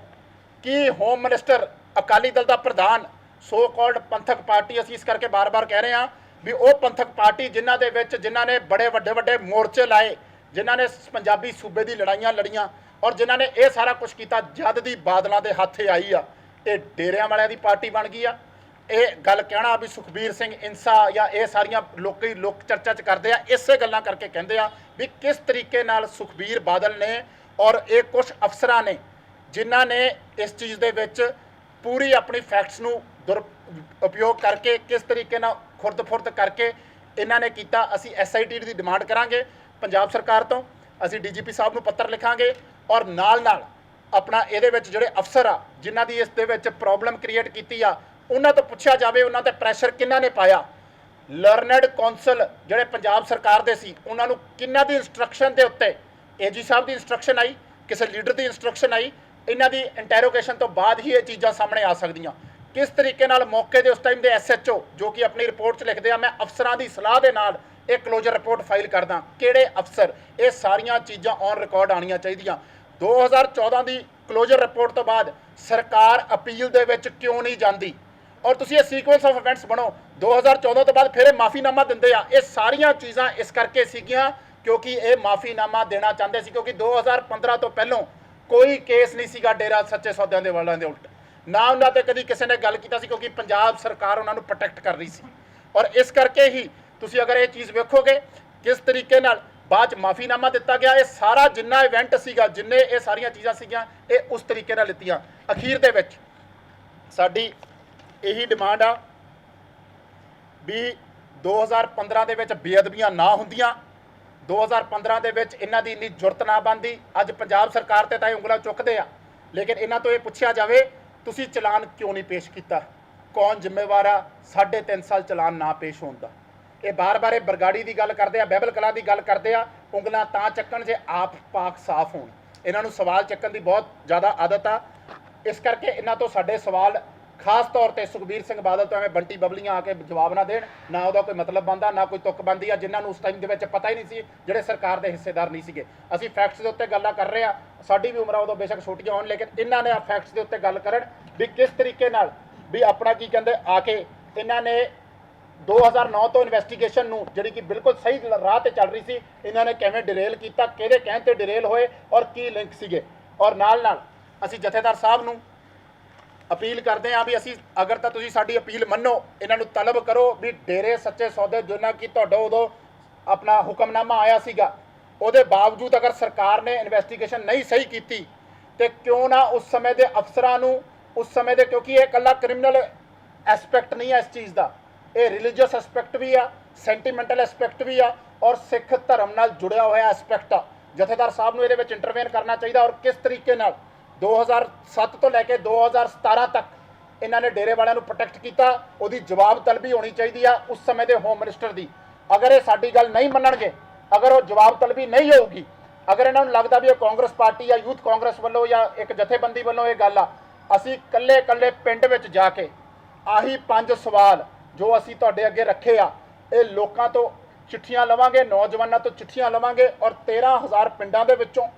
की होम मिनिस्टर अकाली दल का प्रधान सो कॉल्ड पंथक पार्टी असीं इस करके बार बार कह रहे हैं भी वो पंथक पार्टी जिन्हां दे विच जिन्हां ने बड़े वड्डे वड्डे मोर्चे लाए, जिन्हां ने पंजाबी सूबे की लड़ाइयां लड़ियां, ਔਰ ਜਿਨ੍ਹਾਂ ਨੇ ਇਹ ਸਾਰਾ ਕੁਝ ਕੀਤਾ ਜਦ ਦੀ ਬਾਦਲਾਂ ਦੇ ਹੱਥੇ ਆਈ ਆ, ਇਹ ਡੇਰਿਆਂ ਵਾਲਿਆਂ ਦੀ ਪਾਰਟੀ ਬਣ ਗਈ ਆ। ਇਹ ਗੱਲ ਕਹਿਣਾ ਵੀ ਸੁਖਬੀਰ ਸਿੰਘ ਇੰਸਾ ਜਾਂ ਇਹ ਸਾਰੀਆਂ ਲੋਕ ਚਰਚਾ 'ਚ ਕਰਦੇ ਆ, ਇਸੇ ਗੱਲਾਂ ਕਰਕੇ ਕਹਿੰਦੇ ਆ ਵੀ ਕਿਸ ਤਰੀਕੇ ਨਾਲ ਸੁਖਬੀਰ ਬਾਦਲ ਨੇ ਔਰ ਇਹ ਕੁਝ ਅਫਸਰਾਂ ਨੇ ਜਿਨ੍ਹਾਂ ਨੇ ਇਸ ਚੀਜ਼ ਦੇ ਵਿੱਚ ਪੂਰੀ ਆਪਣੀ ਫੈਕਟਸ ਨੂੰ ਉਪਯੋਗ ਕਰਕੇ ਕਿਸ ਤਰੀਕੇ ਨਾਲ ਖੁਰਦ-ਫੁਰਦ ਕਰਕੇ ਇਹਨਾਂ ਨੇ ਕੀਤਾ। ਅਸੀਂ SIT ਦੀ ਡਿਮਾਂਡ ਕਰਾਂਗੇ ਪੰਜਾਬ ਸਰਕਾਰ ਤੋਂ, ਅਸੀਂ DGP ਸਾਹਿਬ ਨੂੰ ਪੱਤਰ ਲਿਖਾਂਗੇ ਔਰ ਨਾਲ ਆਪਣਾ ਇਹਦੇ ਵਿੱਚ ਜਿਹੜੇ ਅਫਸਰ ਆ ਜਿਨ੍ਹਾਂ ਦੀ ਇਸ ਦੇ ਵਿੱਚ ਪ੍ਰੋਬਲਮ ਕ੍ਰੀਏਟ ਕੀਤੀ ਆ ਉਹਨਾਂ ਤੋਂ ਪੁੱਛਿਆ ਜਾਵੇ ਉਹਨਾਂ ਤੇ ਪ੍ਰੈਸ਼ਰ ਕਿਹਨਾਂ ਨੇ ਪਾਇਆ। ਲਰਨਡ ਕੌਂਸਲ ਜਿਹੜੇ ਪੰਜਾਬ ਸਰਕਾਰ ਦੇ ਸੀ ਉਹਨਾਂ ਨੂੰ ਕਿਹਨਾਂ ਦੀ ਇੰਸਟਰਕਸ਼ਨ ਦੇ ਉੱਤੇ, AG ਸਾਹਿਬ ਦੀ ਇੰਸਟਰਕਸ਼ਨ ਆਈ, ਕਿਸੇ ਲੀਡਰ ਦੀ ਇੰਸਟਰਕਸ਼ਨ ਆਈ, ਇਹਨਾਂ ਦੀ ਇੰਟੈਰੋਗੇਸ਼ਨ ਤੋਂ ਬਾਅਦ ਹੀ ਇਹ ਚੀਜ਼ਾਂ ਸਾਹਮਣੇ ਆ ਸਕਦੀਆਂ। ਕਿਸ ਤਰੀਕੇ ਨਾਲ ਮੌਕੇ ਦੇ ਉਸ ਟਾਈਮ ਦੇ SHO ਜੋ ਕਿ ਆਪਣੀ ਰਿਪੋਰਟ 'ਚ ਲਿਖਦੇ ਆ ਮੈਂ ਅਫਸਰਾਂ ਦੀ ਸਲਾਹ ਦੇ ਨਾਲ ਇਹ ਕਲੋਜ਼ਰ ਰਿਪੋਰਟ ਫਾਈਲ ਕਰਦਾ, ਕਿਹੜੇ ਅਫਸਰ, ਇਹ ਸਾਰੀਆਂ ਚੀਜ਼ਾਂ ਔਨ ਰਿਕਾਰਡ ਆਉਣੀਆਂ ਚਾਹੀਦੀਆਂ। 2014 ਦੀ ਕਲੋਜ਼ਰ ਰਿਪੋਰਟ ਤੋਂ ਬਾਅਦ ਸਰਕਾਰ ਅਪੀਲ ਦੇ ਵਿੱਚ ਕਿਉਂ ਨਹੀਂ ਜਾਂਦੀ ਔਰ ਤੁਸੀਂ ਇਹ ਸੀਕੁਐਂਸ ਆਫ ਇਵੈਂਟਸ ਬਣੋ 2014 ਤੋਂ ਬਾਅਦ ਫਿਰ ਇਹ ਮਾਫੀਨਾਮਾ ਦਿੰਦੇ ਆ। ਇਹ ਸਾਰੀਆਂ ਚੀਜ਼ਾਂ ਇਸ ਕਰਕੇ ਸੀਗੀਆਂ ਕਿਉਂਕਿ ਇਹ ਮਾਫੀਨਾਮਾ ਦੇਣਾ ਚਾਹੁੰਦੇ ਸੀ ਕਿਉਂਕਿ 2015 ਤੋਂ ਪਹਿਲਾਂ ਕੋਈ ਕੇਸ ਨਹੀਂ ਸੀਗਾ ਡੇਰਾ ਸੱਚੇ ਸੌਦਿਆਂ ਦੇ ਵਾਲਿਆਂ ਦੇ ਉਲਟ, ਨਾ ਉਹਨਾਂ ਤੇ ਕਦੀ ਕਿਸੇ ਨੇ ਗੱਲ ਕੀਤਾ ਸੀ ਕਿਉਂਕਿ ਪੰਜਾਬ ਸਰਕਾਰ ਉਹਨਾਂ ਨੂੰ ਪ੍ਰੋਟੈਕਟ ਕਰ ਰਹੀ ਸੀ। ਔਰ ਇਸ ਕਰਕੇ ਹੀ ਤੁਸੀਂ ਅਗਰ ਇਹ ਚੀਜ਼ ਵੇਖੋਗੇ ਕਿਸ ਤਰੀਕੇ ਨਾਲ ਬਾਅਦ 'ਚ ਮਾਫੀਨਾਮਾ ਦਿੱਤਾ ਗਿਆ, ਇਹ ਸਾਰਾ ਜਿੰਨਾ ਇਵੈਂਟ ਸੀਗਾ, ਜਿੰਨੇ ਇਹ ਸਾਰੀਆਂ ਚੀਜ਼ਾਂ ਸੀਗੀਆਂ, ਇਹ ਉਸ ਤਰੀਕੇ ਨਾਲ ਲਿੱਤੀਆਂ। ਅਖੀਰ ਦੇ ਵਿੱਚ ਸਾਡੀ ਇਹੀ ਡਿਮਾਂਡ ਆ ਵੀ 2015 ਦੇ ਵਿੱਚ ਬੇਅਦਬੀਆਂ ਨਾ ਹੁੰਦੀਆਂ, 2015 ਦੇ ਵਿੱਚ ਇਹਨਾਂ ਦੀ ਇੰਨੀ ਜੁਰਤ ਨਾ ਬਣਦੀ। ਅੱਜ ਪੰਜਾਬ ਸਰਕਾਰ ਤੇ ਤਾਂ ਇਹ ਉਂਗਲਾਂ ਚੁੱਕਦੇ ਆ, ਲੇਕਿਨ ਇਹਨਾਂ ਤੋਂ ਇਹ ਪੁੱਛਿਆ ਜਾਵੇ ਤੁਸੀਂ ਚਲਾਨ ਕਿਉਂ ਨਹੀਂ ਪੇਸ਼ ਕੀਤਾ, ਕੌਣ ਜ਼ਿੰਮੇਵਾਰ ਆ 3.5 ਸਾਲ ਚਲਾਨ ਨਾ ਪੇਸ਼ ਹੋਣ ਦਾ। ਇਹ ਬਾਰ-ਬਾਰ ਇਹ ਬਰਗਾੜੀ ਦੀ ਗੱਲ ਕਰਦੇ ਆ, ਬਹਿਬਲ ਕਲਾਂ ਦੀ ਗੱਲ ਕਰਦੇ ਆ, ਉਂਗਲਾਂ ਤਾਂ ਚੱਕਣ ਜੇ ਆਪ ਪਾਕ ਸਾਫ਼ ਹੋਣ। ਇਹਨਾਂ ਨੂੰ ਸਵਾਲ ਚੱਕਣ ਦੀ ਬਹੁਤ ਜ਼ਿਆਦਾ ਆਦਤ ਆ, ਇਸ ਕਰਕੇ ਇਹਨਾਂ ਤੋਂ ਸਾਡੇ ਸਵਾਲ ਖਾਸ ਤੌਰ ਤੇ ਸੁਖਬੀਰ ਸਿੰਘ ਬਾਦਲ ਤੋਂ ਐਵੇਂ ਬੰਟੀ ਬਬਲੀਆਂ ਆ ਕੇ ਜਵਾਬ ਨਾ ਦੇਣ, ਨਾ ਉਹਦਾ ਕੋਈ ਮਤਲਬ ਬਣਦਾ, ਨਾ ਕੋਈ ਤੁੱਕ ਬਣਦੀ ਆ, ਜਿਨ੍ਹਾਂ ਨੂੰ ਉਸ ਟਾਈਮ ਦੇ ਵਿੱਚ ਪਤਾ ਹੀ ਨਹੀਂ ਸੀ, ਜਿਹੜੇ ਸਰਕਾਰ ਦੇ ਹਿੱਸੇਦਾਰ ਨਹੀਂ ਸੀਗੇ। ਅਸੀਂ ਫੈਕਟਸ ਦੇ ਉੱਤੇ ਗੱਲਾਂ ਕਰ ਰਹੇ ਆ, ਸਾਡੀ ਵੀ ਉਮਰਾਂ ਉਦੋਂ ਬੇਸ਼ੱਕ ਛੋਟੀਆਂ ਹੋਣ, ਲੇਕਿਨ ਇਹਨਾਂ ਨੇ ਆ ਫੈਕਟਸ ਦੇ ਉੱਤੇ ਗੱਲ ਕਰਨ ਵੀ ਕਿਸ ਤਰੀਕੇ ਨਾਲ ਵੀ ਆਪਣਾ ਕੀ ਕਹਿੰਦੇ ਆ ਕੇ ਇਹਨਾਂ ਨੇ 2009 ਤੋਂ ਇਨਵੈਸਟੀਗੇਸ਼ਨ ਨੂੰ ਜਿਹੜੀ ਕਿ ਬਿਲਕੁਲ ਸਹੀ ਰਾਹ ਤੇ ਚੱਲ ਰਹੀ ਸੀ, ਇਹਨਾਂ ਨੇ ਕਿਵੇਂ ਡਿਰੇਲ ਕੀਤਾ, ਕਿਹਦੇ ਕਹਿਣ ਤੇ ਡਿਰੇਲ ਹੋਏ ਔਰ ਕੀ ਲਿੰਕ ਸੀਗੇ। ਔਰ ਨਾਲ ਅਸੀਂ ਜਥੇਦਾਰ ਸਾਹਿਬ ਨੂੰ ਅਪੀਲ ਕਰਦੇ ਹਾਂ ਵੀ ਅਸੀਂ ਅਗਰ ਤਾਂ ਤੁਸੀਂ ਸਾਡੀ ਅਪੀਲ ਮੰਨੋ, ਇਹਨਾਂ ਨੂੰ ਤਲਬ ਕਰੋ ਵੀ ਡੇਰੇ ਸੱਚੇ ਸੌਦੇ ਜਿੰਨਾ ਕਿ ਤੁਹਾਡਾ ਉਦੋਂ ਆਪਣਾ ਹੁਕਮਨਾਮਾ ਆਇਆ ਸੀਗਾ, ਉਹਦੇ ਬਾਵਜੂਦ ਅਗਰ ਸਰਕਾਰ ਨੇ ਇਨਵੈਸਟੀਗੇਸ਼ਨ ਨਹੀਂ ਸਹੀ ਕੀਤੀ ਤੇ ਕਿਉਂ ਨਾ ਉਸ ਸਮੇਂ ਦੇ ਅਫਸਰਾਂ ਨੂੰ ਉਸ ਸਮੇਂ ਦੇ, ਕਿਉਂਕਿ ਇਹ ਇਕੱਲਾ ਕ੍ਰਿਮੀਨਲ ਐਸਪੈਕਟ ਨਹੀਂ ਹੈ ਇਸ ਚੀਜ਼ ਦਾ, ਇਹ ਰਿਲੀਜੀਅਸ ਐਸਪੈਕਟ ਵੀ ਆ, ਸੈਂਟੀਮੈਂਟਲ ਐਸਪੈਕਟ ਵੀ ਆ ਔਰ ਸਿੱਖ ਧਰਮ ਨਾਲ ਜੁੜਿਆ ਹੋਇਆ ਐਸਪੈਕਟ ਆ। ਜਥੇਦਾਰ ਸਾਹਿਬ ਨੂੰ ਇਹਦੇ ਵਿੱਚ ਇੰਟਰਵੇਨ ਕਰਨਾ ਚਾਹੀਦਾ ਔਰ ਕਿਸ ਤਰੀਕੇ ਨਾਲ 2007 ਤੋਂ ਲੈ ਕੇ 2017 ਤੱਕ ਇਹਨਾਂ ਨੇ ਡੇਰੇ ਵਾਲਿਆਂ ਨੂੰ ਪ੍ਰੋਟੈਕਟ ਕੀਤਾ, ਉਹਦੀ ਜਵਾਬ ਤਲਬੀ ਹੋਣੀ ਚਾਹੀਦੀ ਆ ਉਸ ਸਮੇਂ ਦੇ ਹੋਮ ਮਿਨਿਸਟਰ ਦੀ। ਅਗਰ ਇਹ ਸਾਡੀ ਗੱਲ ਨਹੀਂ ਮੰਨਣਗੇ, ਅਗਰ ਉਹ ਜਵਾਬ ਤਲਬੀ ਨਹੀਂ ਹੋਊਗੀ, ਅਗਰ ਇਹਨਾਂ ਨੂੰ ਲੱਗਦਾ ਵੀ ਇਹ ਕਾਂਗਰਸ ਪਾਰਟੀ ਜਾਂ ਯੂਥ ਕਾਂਗਰਸ ਵੱਲੋਂ ਜਾਂ ਇੱਕ ਜਥੇਬੰਦੀ ਵੱਲੋਂ ਇਹ ਗੱਲ ਆ, ਅਸੀਂ ਕੱਲੇ ਪਿੰਡ ਵਿੱਚ ਜਾ ਕੇ ਆਹੀ 5 ਸਵਾਲ ਜੋ ਅਸੀਂ ਤੁਹਾਡੇ ਅੱਗੇ ਰੱਖੇ ਆ, ਇਹ ਲੋਕਾਂ ਤੋਂ ਚਿੱਠੀਆਂ ਲਵਾਂਗੇ, ਨੌਜਵਾਨਾਂ ਤੋਂ ਚਿੱਠੀਆਂ ਲਵਾਂਗੇ ਔਰ 13,000 ਪਿੰਡਾਂ ਦੇ ਵਿੱਚੋਂ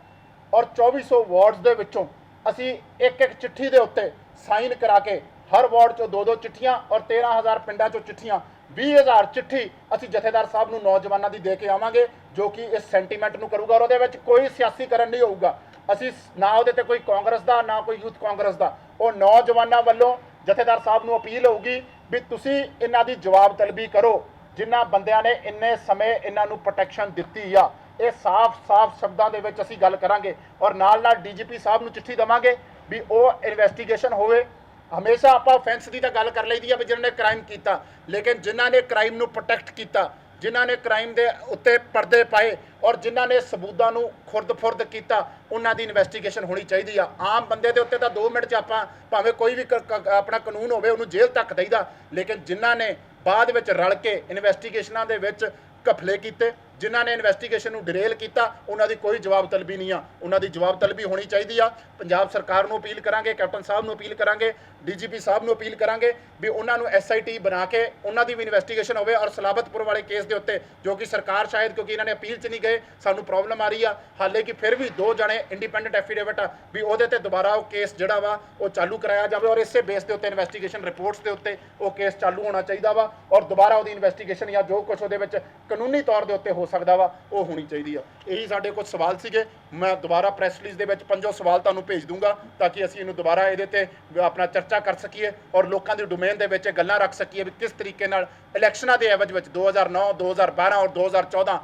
ਔਰ 2400 ਵਾਰਡਸ ਦੇ ਵਿੱਚੋਂ ਅਸੀਂ ਇੱਕ ਚਿੱਠੀ ਦੇ ਉੱਤੇ ਸਾਈਨ ਕਰਾ ਕੇ ਹਰ ਵਾਰਡ 'ਚੋਂ 2-2 ਚਿੱਠੀਆਂ ਔਰ 13,000 ਪਿੰਡਾਂ 'ਚੋਂ ਚਿੱਠੀਆਂ 20,000 ਚਿੱਠੀ ਅਸੀਂ ਜਥੇਦਾਰ ਸਾਹਿਬ ਨੂੰ ਨੌਜਵਾਨਾਂ ਦੀ ਦੇ ਕੇ ਆਵਾਂਗੇ, ਜੋ ਕਿ ਇਸ ਸੈਂਟੀਮੈਂਟ ਨੂੰ ਕਰੂਗਾ ਔਰ ਉਹਦੇ ਵਿੱਚ ਕੋਈ ਸਿਆਸੀਕਰਨ ਨਹੀਂ ਹੋਊਗਾ। ਅਸੀਂ ਨਾ ਉਹਦੇ ਤੇ ਕੋਈ ਕਾਂਗਰਸ ਦਾ ਨਾ ਕੋਈ ਯੂਥ ਕਾਂਗਰਸ ਦਾ, ਉਹ ਨੌਜਵਾਨਾਂ ਵੱਲੋਂ ਜਥੇਦਾਰ ਸਾਹਿਬ ਨੂੰ ਅਪੀਲ ਹੋਊਗੀ ਵੀ ਤੁਸੀਂ ਇਹਨਾਂ ਦੀ ਜਵਾਬ ਤਲਬੀ ਕਰੋ ਜਿਨ੍ਹਾਂ ਬੰਦਿਆਂ ਨੇ ਇੰਨੇ ਸਮੇਂ ਇਹਨਾਂ ਨੂੰ ਪ੍ਰੋਟੈਕਸ਼ਨ ਦਿੱਤੀ ਆ। ਇਹ ਸਾਫ਼ ਸ਼ਬਦਾਂ ਦੇ ਵਿੱਚ ਅਸੀਂ ਗੱਲ ਕਰਾਂਗੇ ਔਰ ਨਾਲ DGP ਸਾਹਿਬ ਨੂੰ ਚਿੱਠੀ ਦੇਵਾਂਗੇ ਵੀ ਉਹ ਇਨਵੈਸਟੀਗੇਸ਼ਨ ਹੋਵੇ। ਹਮੇਸ਼ਾ ਆਪਾਂ offense ਦੀ ਤਾਂ ਗੱਲ ਕਰ ਲਈਦੀ ਆ ਵੀ ਜਿਹਨਾਂ ਨੇ ਕ੍ਰਾਈਮ ਕੀਤਾ, ਲੇਕਿਨ ਜਿਨ੍ਹਾਂ ਨੇ ਕ੍ਰਾਈਮ ਨੂੰ ਪ੍ਰੋਟੈਕਟ ਕੀਤਾ, ਜਿਨ੍ਹਾਂ ਨੇ ਕ੍ਰਾਈਮ ਦੇ ਉੱਤੇ ਪਰਦੇ ਪਾਏ ਔਰ ਜਿਨ੍ਹਾਂ ਨੇ ਸਬੂਤਾਂ ਨੂੰ ਖੁਰਦ-ਫੁਰਦ ਕੀਤਾ, ਉਹਨਾਂ ਦੀ ਇਨਵੈਸਟੀਗੇਸ਼ਨ ਹੋਣੀ ਚਾਹੀਦੀ ਆ। ਆਮ ਬੰਦੇ ਦੇ ਉੱਤੇ ਤਾਂ 2 ਮਿੰਟ 'ਚ ਆਪਾਂ ਭਾਵੇਂ ਕੋਈ ਵੀ ਆਪਣਾ ਕਾਨੂੰਨ ਹੋਵੇ ਉਹਨੂੰ ਜੇਲ੍ਹ ਤੱਕ ਦੇਈਦਾ, ਲੇਕਿਨ ਜਿਨ੍ਹਾਂ ਨੇ ਬਾਅਦ ਵਿੱਚ ਰਲ ਕੇ ਇਨਵੈਸਟੀਗੇਸ਼ਨਾਂ ਦੇ ਵਿੱਚ ਘਪਲੇ ਕੀਤੇ, ਜਿਨ੍ਹਾਂ ਨੇ ਇਨਵੈਸਟੀਗੇਸ਼ਨ ਨੂੰ ਡਿਰੇਲ ਕੀਤਾ, ਉਹਨਾਂ ਦੀ ਕੋਈ ਜਵਾਬ ਤਲਬੀ ਨਹੀਂ ਆ, ਉਹਨਾਂ ਦੀ ਜਵਾਬ ਤਲਬੀ ਹੋਣੀ ਚਾਹੀਦੀ ਆ। ਪੰਜਾਬ ਸਰਕਾਰ ਨੂੰ ਅਪੀਲ ਕਰਾਂਗੇ, ਕੈਪਟਨ ਸਾਹਿਬ ਨੂੰ ਅਪੀਲ ਕਰਾਂਗੇ, DGP ਸਾਹਿਬ ਨੂੰ ਅਪੀਲ ਕਰਾਂਗੇ ਵੀ ਉਹਨਾਂ ਨੂੰ SIT ਬਣਾ ਕੇ ਉਹਨਾਂ ਦੀ ਵੀ ਇਨਵੈਸਟੀਗੇਸ਼ਨ ਹੋਵੇ ਔਰ ਸਲਾਬਤਪੁਰ ਵਾਲੇ ਕੇਸ ਦੇ ਉੱਤੇ ਜੋ ਕਿ ਸਰਕਾਰ ਸ਼ਾਇਦ ਕਿਉਂਕਿ ਇਹਨਾਂ ਨੇ ਅਪੀਲ 'ਚ ਨਹੀਂ ਗਏ, ਸਾਨੂੰ ਪ੍ਰੋਬਲਮ ਆ ਰਹੀ ਆ, ਹਾਲੇ ਕਿ ਫਿਰ ਵੀ 2 ਜਣੇ ਇੰਡੀਪੈਂਡੈਂਟ ਐਫੀਡੇਵਿਟ ਆ ਵੀ ਉਹਦੇ ਤੇ ਦੁਬਾਰਾ ਉਹ ਕੇਸ ਜਿਹੜਾ ਵਾ ਉਹ ਚਾਲੂ ਕਰਾਇਆ ਜਾਵੇ ਔਰ ਇਸੇ ਬੇਸ ਦੇ ਉੱਤੇ ਇਨਵੈਸਟੀਗੇਸ਼ਨ ਰਿਪੋਰਟਸ ਦੇ ਉੱਤੇ ਉਹ ਕੇਸ ਚਾਲੂ ਹੋਣਾ ਚਾਹੀਦਾ ਵਾ ਔਰ ਦੁਬਾਰਾ ਉਹਦੀ ਇਨਵੈਸਟੀਗੇਸ਼ਨ ਜਾਂ ਜੋ ਕੁਝ ਉਹਦੇ ਵਿੱਚ ਕਾਨੂੰਨੀ ਤੌਰ ਦੇ ਉੱਤੇ ਹੋ ਸਕਦਾ ਵਾ ਉਹ ਹੋਣੀ ਚਾਹੀਦੀ ਆ। ਇਹੀ ਸਾਡੇ ਕੁਝ ਸਵਾਲ ਸੀਗੇ। ਮੈਂ ਦੁਬਾਰਾ ਪ੍ਰੈਸ ਰਿਲੀਜ਼ ਦੇ ਵਿੱਚ 5 ਸਵਾਲ ਤੁਹਾਨੂੰ ਭੇਜ ਦੂੰਗਾ ਤਾਂ ਕਿ ਅਸੀਂ ਇਹਨੂੰ ਦੁਬਾਰਾ ਇਹਦੇ ਤੇ ਆਪਣਾ ਚਰਚਾ ਕਰ ਸਕੀਏ ਔਰ ਲੋਕਾਂ ਦੀ ਡੋਮੇਨ ਦੇ ਵਿੱਚ ਗੱਲਾਂ ਰੱਖ ਸਕੀਏ ਵੀ ਕਿਸ ਤਰੀਕੇ ਨਾਲ ਇਲੈਕਸ਼ਨਾਂ ਦੇ ਐਵਜ ਵਿੱਚ 2009 2012 ਔਰ 2014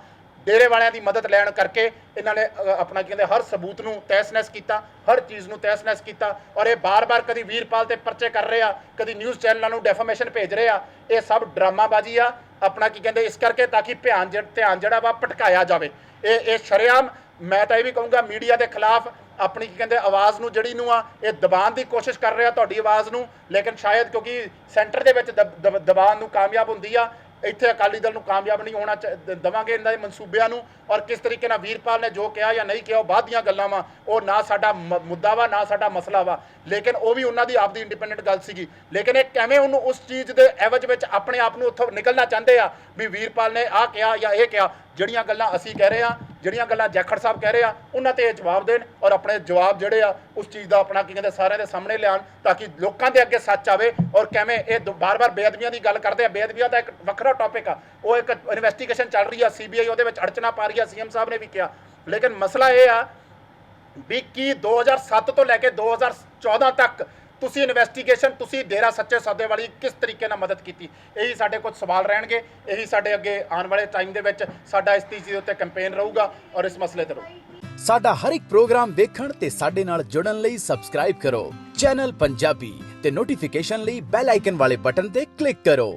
ਡੇਰੇ ਵਾਲਿਆਂ ਦੀ ਮਦਦ ਲੈਣ ਕਰਕੇ ਇਹਨਾਂ ਨੇ ਆਪਣਾ ਕਹਿੰਦੇ ਹਰ ਸਬੂਤ ਨੂੰ ਤਹਿਸ-ਨਹਿਸ ਕੀਤਾ, ਹਰ ਚੀਜ਼ ਨੂੰ ਤਹਿਸ-ਨਹਿਸ ਕੀਤਾ ਔਰ ਇਹ ਬਾਰ-ਬਾਰ ਕਦੀ ਵੀਰਪਾਲ ਤੇ ਪਰਚੇ ਕਰ ਰਹੇ ਆ, ਕਦੀ ਨਿਊਜ਼ ਚੈਨਲਾਂ ਨੂੰ ਡੈਫਾਮੇਸ਼ਨ ਭੇਜ ਰਹੇ ਆ। ਇਹ ਸਭ ਡਰਾਮਾਬਾਜ਼ੀ ਆ ਆਪਣਾ ਕੀ ਕਹਿੰਦੇ ਇਸ ਕਰਕੇ ਤਾਂ ਕਿ ਧਿਆਨ ਜਿਹੜਾ ਵਾ ਭਟਕਾਇਆ ਜਾਵੇ। ਇਹ ਸ਼ਰੇਆਮ ਮੈਂ ਤਾਂ ਇਹ ਵੀ ਕਹੂੰਗਾ ਮੀਡੀਆ ਦੇ ਖਿਲਾਫ ਆਪਣੀ ਕੀ ਕਹਿੰਦੇ ਆਵਾਜ਼ ਨੂੰ ਜਿਹੜੀ ਨੂੰ ਆ ਇਹ ਦਬਾਉਣ ਦੀ ਕੋਸ਼ਿਸ਼ ਕਰ ਰਿਹਾ ਤੁਹਾਡੀ ਆਵਾਜ਼ ਨੂੰ, ਲੇਕਿਨ ਸ਼ਾਇਦ ਕਿਉਂਕਿ ਸੈਂਟਰ ਦੇ ਵਿੱਚ ਦਬਾਉਣ ਨੂੰ ਕਾਮਯਾਬ ਹੁੰਦੀ ਆ, ਇੱਥੇ ਅਕਾਲੀ ਦਲ ਨੂੰ ਕਾਮਯਾਬ ਨਹੀਂ ਹੋਣਾ ਦੇਵਾਂਗੇ ਇਹਨਾਂ ਦੇ ਮਨਸੂਬਿਆਂ ਨੂੰ। ਔਰ ਕਿਸ ਤਰੀਕੇ ਨਾਲ ਵੀਰਪਾਲ ਨੇ ਜੋ ਕਿਹਾ ਜਾਂ ਨਹੀਂ ਕਿਹਾ ਉਹ ਬਾਅਦ ਦੀਆਂ ਗੱਲਾਂ ਵਾ, ਉਹ ਨਾ ਸਾਡਾ ਮੁੱਦਾ ਵਾ ਨਾ ਸਾਡਾ ਮਸਲਾ ਵਾ, ਲੇਕਿਨ ਉਹ ਵੀ ਉਹਨਾਂ ਦੀ ਆਪਦੀ ਇੰਡੀਪੈਂਡੈਂਟ ਗੱਲ ਸੀਗੀ। ਲੇਕਿਨ ਇਹ ਕਿਵੇਂ ਉਹਨੂੰ ਉਸ ਚੀਜ਼ ਦੇ ਐਵਜ ਵਿੱਚ ਆਪਣੇ ਆਪ ਨੂੰ ਉੱਥੋਂ ਨਿਕਲਣਾ ਚਾਹੁੰਦੇ ਆ ਵੀ ਵੀਰਪਾਲ ਨੇ ਆਹ ਕਿਹਾ ਜਾਂ ਇਹ ਕਿਹਾ। ਜਿਹੜੀਆਂ ਗੱਲਾਂ ਅਸੀਂ ਕਹਿ ਰਹੇ ਆ, ਜਿਹੜੀਆਂ ਗੱਲਾਂ ਜਾਖੜ ਸਾਹਿਬ ਕਹਿ ਰਹੇ ਆ, ਉਹਨਾਂ ਤੇ ਇਹ ਜਵਾਬ ਦੇਣ ਔਰ ਆਪਣੇ ਜਵਾਬ ਜਿਹੜੇ ਆ ਉਸ ਚੀਜ਼ ਦਾ ਆਪਣਾ ਕੀ ਕਹਿੰਦੇ ਸਾਰਿਆਂ ਦੇ ਸਾਹਮਣੇ ਲਿਆਉਣ ਤਾਂ ਕਿ ਲੋਕਾਂ ਦੇ ਅੱਗੇ ਸੱਚ ਆਵੇ। ਔਰ ਕਿਵੇਂ ਇਹ ਬਾਰ-ਬਾਰ ਬੇਅਦਬੀਆਂ ਦੀ ਗੱਲ ਕਰਦੇ ਆ, ਬੇਅਦਬੀਆਂ ਦਾ ਇੱਕ ਵੱਖਰਾ ਟੌਪਿਕ ਆ, ਉਹ ਇੱਕ ਇਨਵੈਸਟੀਗੇਸ਼ਨ ਚੱਲ ਰਹੀ ਆ, CBI ਉਹਦੇ ਵਿੱਚ ਅੜਚਨਾ ਪਾ ਰਹੀ ਆ, CM ਸਾਹਿਬ ਨੇ ਵੀ ਕਿਹਾ। ਲੇਕਿਨ ਮਸਲਾ ਇਹ ਆ ਵੀ ਕੀ 2007 ਤੋਂ ਲੈ ਕੇ 2014 ਤੱਕ ਤੁਸੀਂ ਇਨਵੈਸਟੀਗੇਸ਼ਨ ਤੁਸੀਂ ਡੇਰਾ ਸੱਚੇ ਸੌਦੇ ਵਾਲੀ ਕਿਸ ਤਰੀਕੇ ਨਾਲ ਮਦਦ ਕੀਤੀ? ਇਹੀ ਸਾਡੇ ਕੁਝ ਸਵਾਲ ਰਹਿਣਗੇ, ਇਹੀ ਸਾਡੇ ਅੱਗੇ ਆਉਣ ਵਾਲੇ ਟਾਈਮ ਦੇ ਵਿੱਚ ਸਾਡਾ ਇਸ ਚੀਜ਼ ਦੇ ਉੱਤੇ ਕੈਂਪੇਨ ਰਹੂਗਾ ਔਰ ਇਸ ਮਸਲੇ ਤੇ ਰਹੂ। ਸਾਡਾ ਹਰ ਇੱਕ ਪ੍ਰੋਗਰਾਮ ਦੇਖਣ ਤੇ ਸਾਡੇ ਨਾਲ ਜੁੜਨ ਲਈ ਸਬਸਕ੍ਰਾਈਬ ਕਰੋ ਚੈਨਲ ਪੰਜਾਬੀ ਤੇ ਨੋਟੀਫਿਕੇਸ਼ਨ ਲਈ ਬੈਲ ਆਈਕਨ ਵਾਲੇ ਬਟਨ ਤੇ ਕਲਿੱਕ ਕਰੋ।